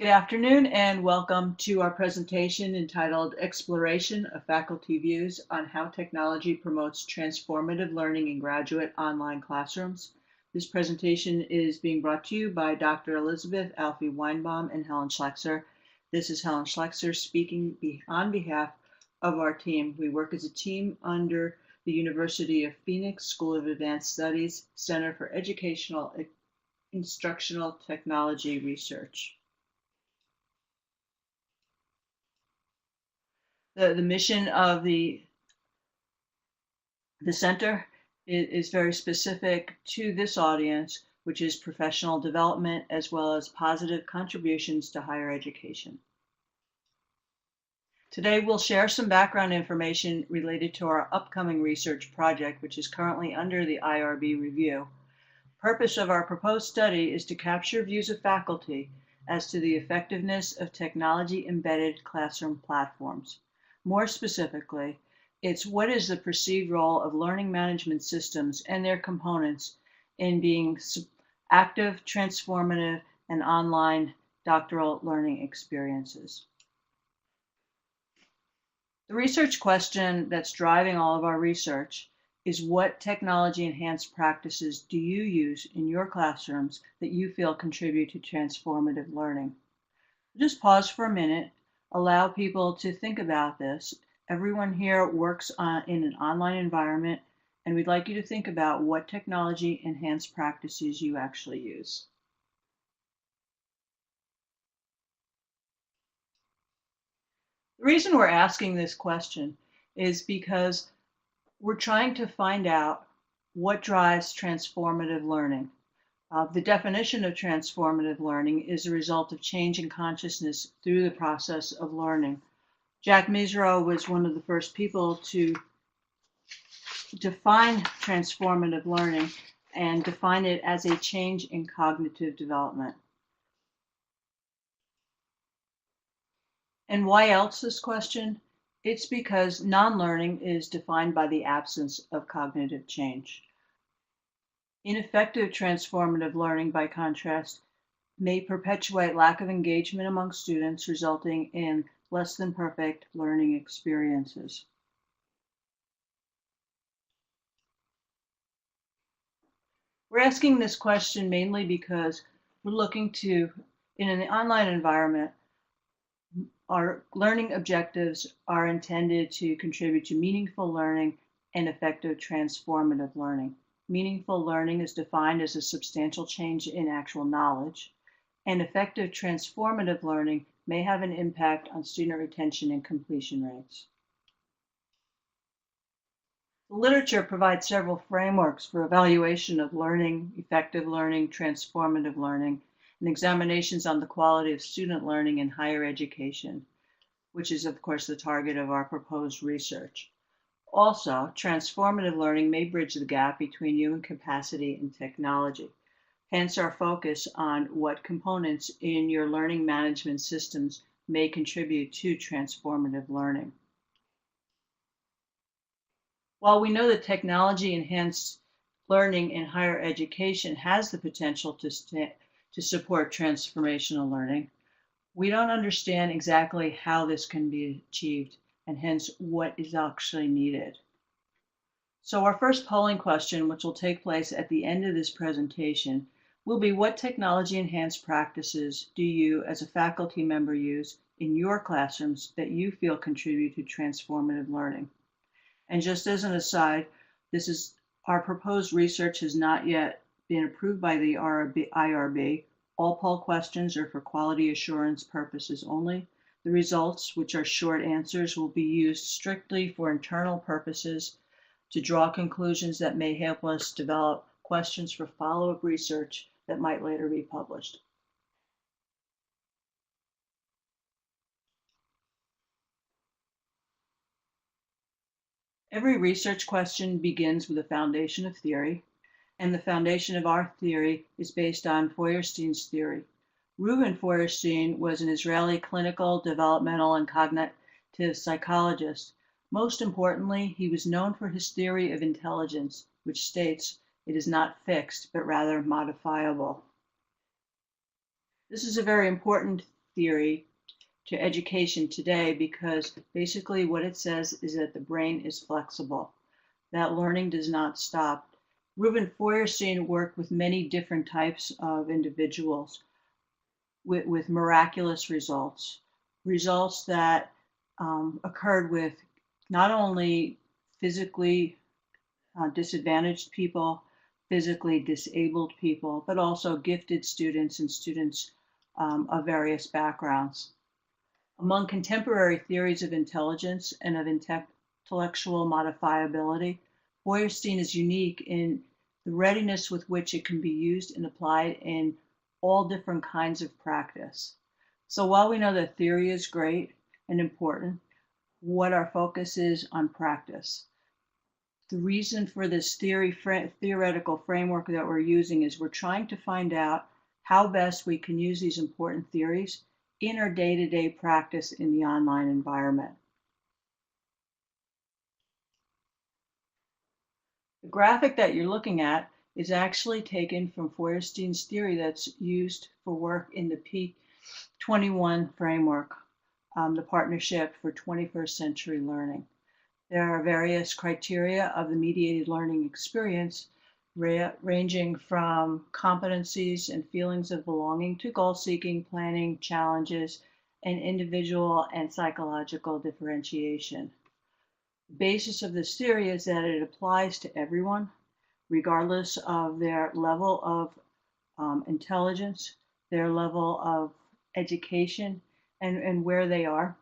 Good afternoon and welcome to our presentation entitled Exploration of Faculty Views on How Technology Promotes Transformative Learning in Graduate Online Classrooms. This presentation is being brought to you by Dr. Elisabeth Weinbaum and Helen Schleckser. This is Helen Schleckser speaking on behalf of our team. We work as a team under the University of Phoenix School of Advanced Studies Center for Educational Instructional Technology Research. The mission of the center is very specific to this audience, which is professional development as well as positive contributions to higher education. Today, we'll share some background information related to our upcoming research project, which is currently under the IRB review. The purpose of our proposed study is to capture views of faculty as to the effectiveness of technology-embedded classroom platforms. More specifically, it's what is the perceived role of learning management systems and their components in being active, transformative, and online doctoral learning experiences. The research question that's driving all of our research is what technology-enhanced practices do you use in your classrooms that you feel contribute to transformative learning? Just pause for a minute. Allow people to think about this. Everyone here works in an online environment, and we'd like you to think about what technology-enhanced practices you actually use. The reason we're asking this question is because we're trying to find out what drives transformative learning. The definition of transformative learning is a result of change in consciousness through the process of learning. Jack Mezirow was one of the first people to define transformative learning and define it as a change in cognitive development. And why else this question? It's because non-learning is defined by the absence of cognitive change. Ineffective transformative learning, by contrast, may perpetuate lack of engagement among students, resulting in less than perfect learning experiences. We're asking this question mainly because we're looking to, in an online environment, our learning objectives are intended to contribute to meaningful learning and effective transformative learning. Meaningful learning is defined as a substantial change in actual knowledge, and effective transformative learning may have an impact on student retention and completion rates. The literature provides several frameworks for evaluation of learning, effective learning, transformative learning, and examinations on the quality of student learning in higher education, which is, of course, the target of our proposed research. Also, transformative learning may bridge the gap between human capacity and technology. Hence our focus on what components in your learning management systems may contribute to transformative learning. While we know that technology-enhanced learning in higher education has the potential to support transformational learning, we don't understand exactly how this can be achieved, and hence what is actually needed. So our first polling question, which will take place at the end of this presentation, will be what technology-enhanced practices do you as a faculty member use in your classrooms that you feel contribute to transformative learning? And just as an aside, our proposed research has not yet been approved by the IRB. All poll questions are for quality assurance purposes only. The results, which are short answers, will be used strictly for internal purposes to draw conclusions that may help us develop questions for follow-up research that might later be published. Every research question begins with a foundation of theory, and the foundation of our theory is based on Feuerstein's theory. Reuven Feuerstein was an Israeli clinical, developmental, and cognitive psychologist. Most importantly, he was known for his theory of intelligence, which states it is not fixed, but rather modifiable. This is a very important theory to education today, because basically what it says is that the brain is flexible, that learning does not stop. Reuben Feuerstein worked with many different types of individuals with miraculous results, results that occurred with not only physically disadvantaged people, physically disabled people, but also gifted students and students of various backgrounds. Among contemporary theories of intelligence and of intellectual modifiability, Feuerstein is unique in the readiness with which it can be used and applied in all different kinds of practice. So while we know that theory is great and important, what our focus is on practice. The reason for this theoretical framework that we're using is we're trying to find out how best we can use these important theories in our day-to-day practice in the online environment. The graphic that you're looking at is actually taken from Feuerstein's theory that's used for work in the P21 framework, the Partnership for 21st Century Learning. There are various criteria of the mediated learning experience, ranging from competencies and feelings of belonging to goal seeking, planning, challenges, and individual and psychological differentiation. The basis of this theory is that it applies to everyone, regardless of their level of intelligence, their level of education, and where they are.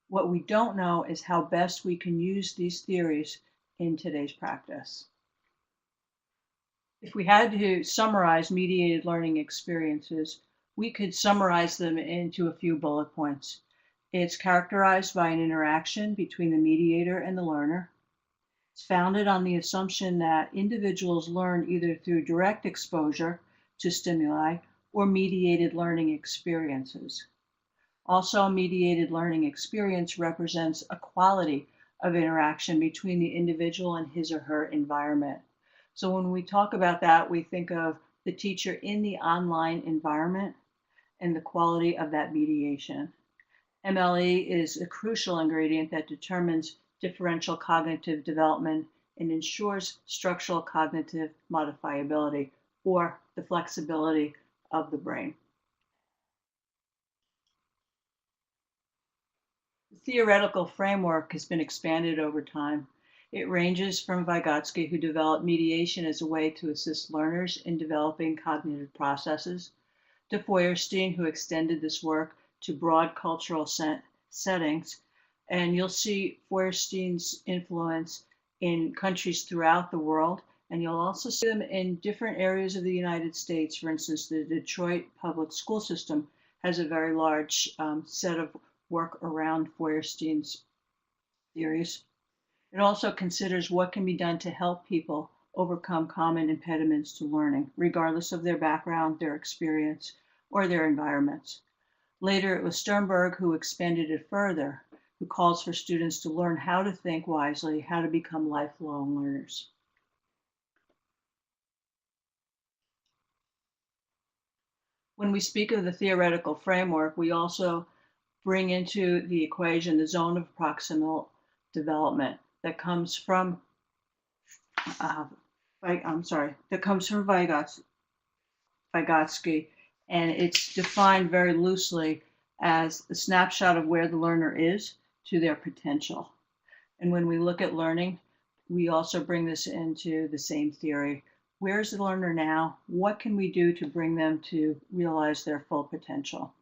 What we don't know is how best we can use these theories in today's practice. If we had to summarize mediated learning experiences, we could summarize them into a few bullet points. It's characterized by an interaction between the mediator and the learner. It's founded on the assumption that individuals learn either through direct exposure to stimuli or mediated learning experiences. Also, mediated learning experience represents a quality of interaction between the individual and his or her environment. So when we talk about that, we think of the teacher in the online environment and the quality of that mediation. MLE is a crucial ingredient that determines differential cognitive development and ensures structural cognitive modifiability, or the flexibility of the brain. The theoretical framework has been expanded over time. It ranges from Vygotsky, who developed mediation as a way to assist learners in developing cognitive processes, to Feuerstein, who extended this work to broad cultural settings. And you'll see Feuerstein's influence in countries throughout the world, and you'll also see them in different areas of the United States. For instance, the Detroit public school system has a very large set of work around Feuerstein's theories. It also considers what can be done to help people overcome common impediments to learning, regardless of their background, their experience, or their environments. Later, it was Sternberg who expanded it further, who calls for students to learn how to think wisely, how to become lifelong learners. When we speak of the theoretical framework, we also bring into the equation the zone of proximal development that comes from Vygotsky, and it's defined very loosely as the snapshot of where the learner is to their potential. And when we look at learning, we also bring this into the same theory. Where's the learner now? What can we do to bring them to realize their full potential?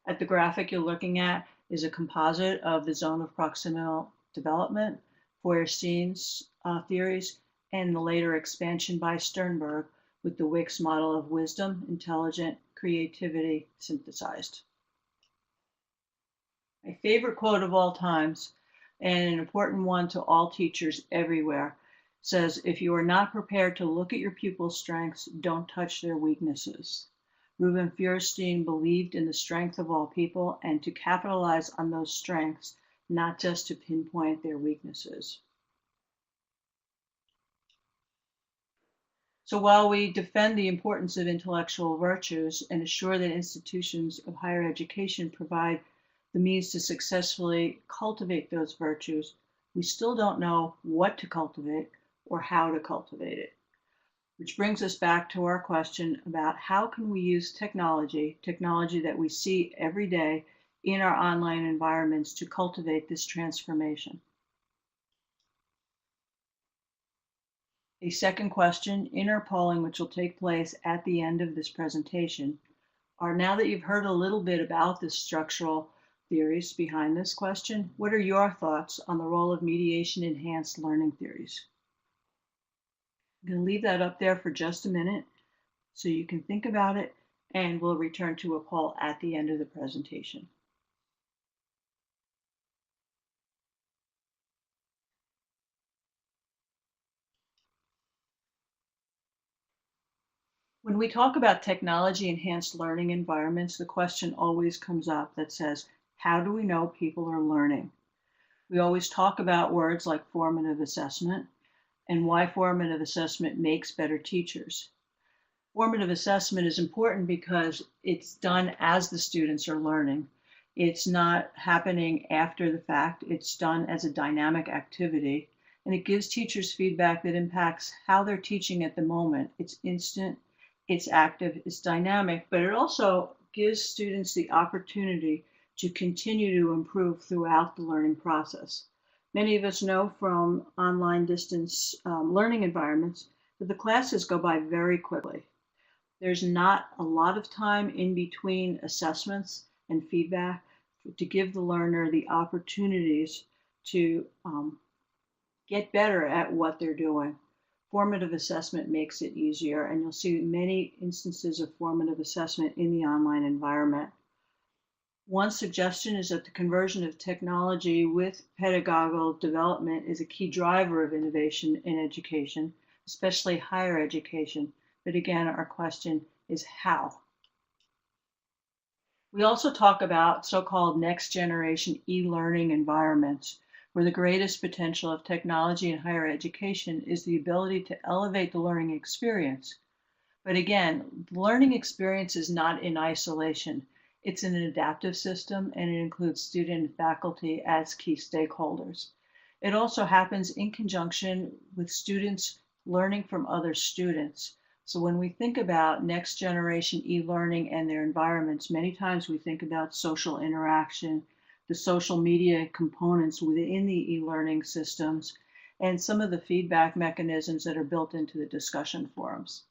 At the graphic you're looking at is a composite of the zone of proximal development, Feuerstein's theories, and the later expansion by Sternberg with the Wix model of wisdom, intelligent, creativity synthesized. My favorite quote of all times, and an important one to all teachers everywhere, says, "If you are not prepared to look at your pupils' strengths, don't touch their weaknesses." Reuben Feuerstein believed in the strength of all people and to capitalize on those strengths, not just to pinpoint their weaknesses. So while we defend the importance of intellectual virtues and assure that institutions of higher education provide the means to successfully cultivate those virtues, we still don't know what to cultivate or how to cultivate it. Which brings us back to our question about how can we use technology that we see every day in our online environments to cultivate this transformation. A second question in our polling, which will take place at the end of this presentation, are now that you've heard a little bit about the structural theories behind this question, what are your thoughts on the role of mediation enhanced learning theories? I'm going to leave that up there for just a minute so you can think about it, and we'll return to a poll at the end of the presentation. When we talk about technology enhanced learning environments, the question always comes up that says, how do we know people are learning? We always talk about words like formative assessment and why formative assessment makes better teachers. Formative assessment is important because it's done as the students are learning. It's not happening after the fact. It's done as a dynamic activity, and it gives teachers feedback that impacts how they're teaching at the moment. It's instant, it's active, it's dynamic, but it also gives students the opportunity to continue to improve throughout the learning process. Many of us know from online distance learning environments that the classes go by very quickly. There's not a lot of time in between assessments and feedback to give the learner the opportunities to get better at what they're doing. Formative assessment makes it easier, and you'll see many instances of formative assessment in the online environment. One suggestion is that the conversion of technology with pedagogical development is a key driver of innovation in education, especially higher education. But again, our question is how. We also talk about so-called next generation e-learning environments, where the greatest potential of technology in higher education is the ability to elevate the learning experience. But again, the learning experience is not in isolation. It's an adaptive system, and it includes student and faculty as key stakeholders. It also happens in conjunction with students learning from other students. So when we think about next generation e-learning and their environments, many times we think about social interaction, the social media components within the e-learning systems, and some of the feedback mechanisms that are built into the discussion forums.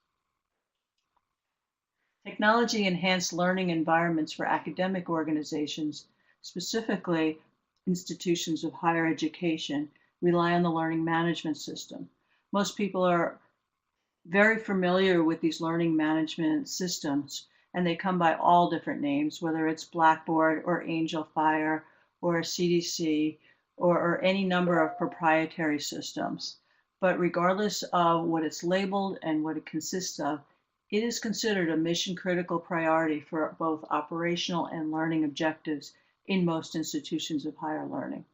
Technology enhanced learning environments for academic organizations, specifically institutions of higher education, rely on the learning management system. Most people are very familiar with these learning management systems, and they come by all different names, whether it's Blackboard or Angel Fire or CDC or any number of proprietary systems. But regardless of what it's labeled and what it consists of, it is considered a mission critical priority for both operational and learning objectives in most institutions of higher learning.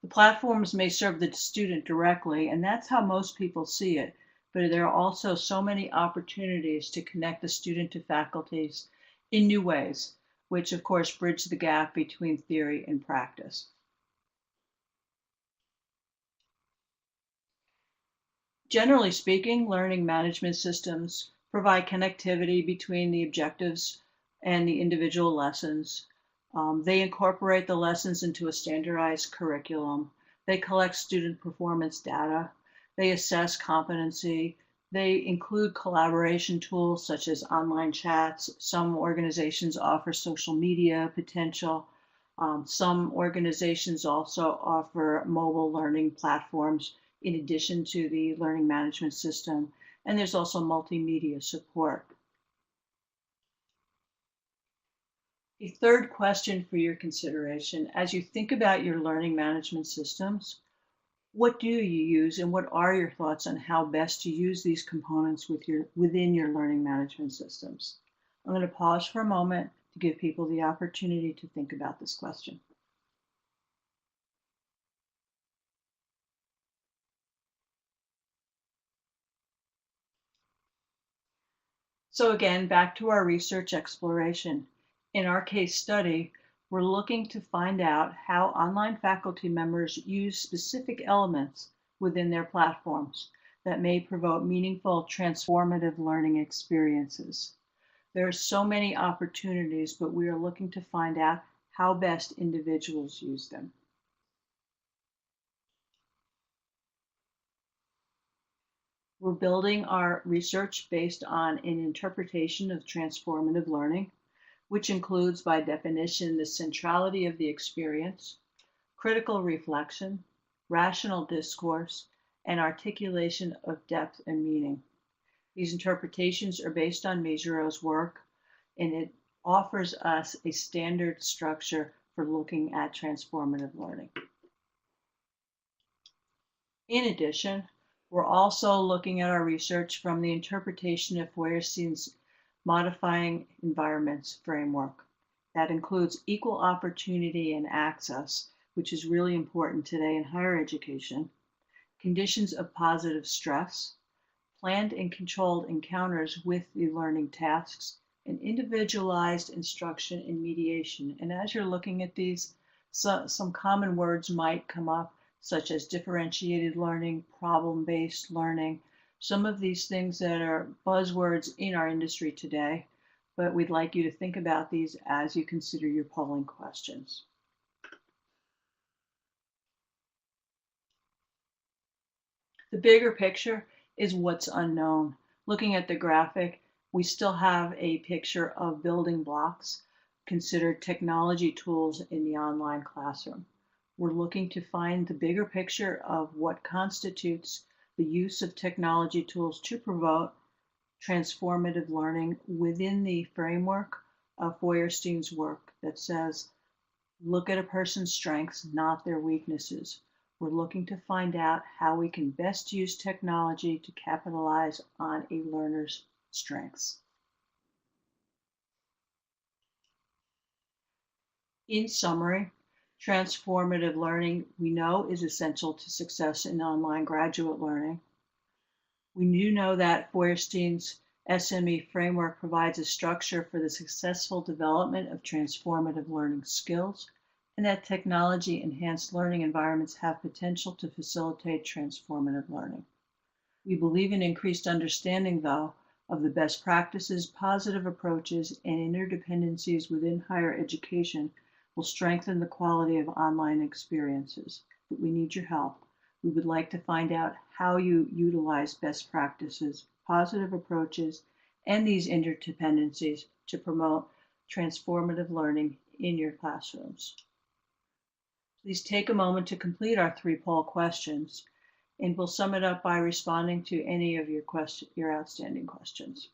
The platforms may serve the student directly, and that's how most people see it, but there are also so many opportunities to connect the student to faculties in new ways, which of course bridge the gap between theory and practice. Generally speaking, learning management systems provide connectivity between the objectives and the individual lessons. They incorporate the lessons into a standardized curriculum. They collect student performance data. They assess competency. They include collaboration tools such as online chats. Some organizations offer social media potential. Some organizations also offer mobile learning platforms in addition to the learning management system. And there's also multimedia support. A third question for your consideration, as you think about your learning management systems, what do you use and what are your thoughts on how best to use these components within your learning management systems? I'm going to pause for a moment to give people the opportunity to think about this question. So again, back to our research exploration. In our case study, we're looking to find out how online faculty members use specific elements within their platforms that may promote meaningful, transformative learning experiences. There are so many opportunities, but we are looking to find out how best individuals use them. We're building our research based on an interpretation of transformative learning, which includes, by definition, the centrality of the experience, critical reflection, rational discourse, and articulation of depth and meaning. These interpretations are based on Mesiro's work, and it offers us a standard structure for looking at transformative learning. In addition, we're also looking at our research from the interpretation of Feuerstein's modifying environments framework. That includes equal opportunity and access, which is really important today in higher education, conditions of positive stress, planned and controlled encounters with the learning tasks, and individualized instruction and mediation. And as you're looking at these, some common words might come up, such as differentiated learning, problem-based learning, some of these things that are buzzwords in our industry today, but we'd like you to think about these as you consider your polling questions. The bigger picture is what's unknown. Looking at the graphic, we still have a picture of building blocks considered technology tools in the online classroom. We're looking to find the bigger picture of what constitutes the use of technology tools to promote transformative learning within the framework of Feuerstein's work that says, look at a person's strengths, not their weaknesses. We're looking to find out how we can best use technology to capitalize on a learner's strengths. In summary, transformative learning, we know, is essential to success in online graduate learning. We do know that Feuerstein's SME framework provides a structure for the successful development of transformative learning skills, and that technology-enhanced learning environments have potential to facilitate transformative learning. We believe in increased understanding, though, of the best practices, positive approaches, and interdependencies within higher education will strengthen the quality of online experiences. But we need your help. We would like to find out how you utilize best practices, positive approaches, and these interdependencies to promote transformative learning in your classrooms. Please take a moment to complete our 3 poll questions, and we'll sum it up by responding to any of your outstanding questions.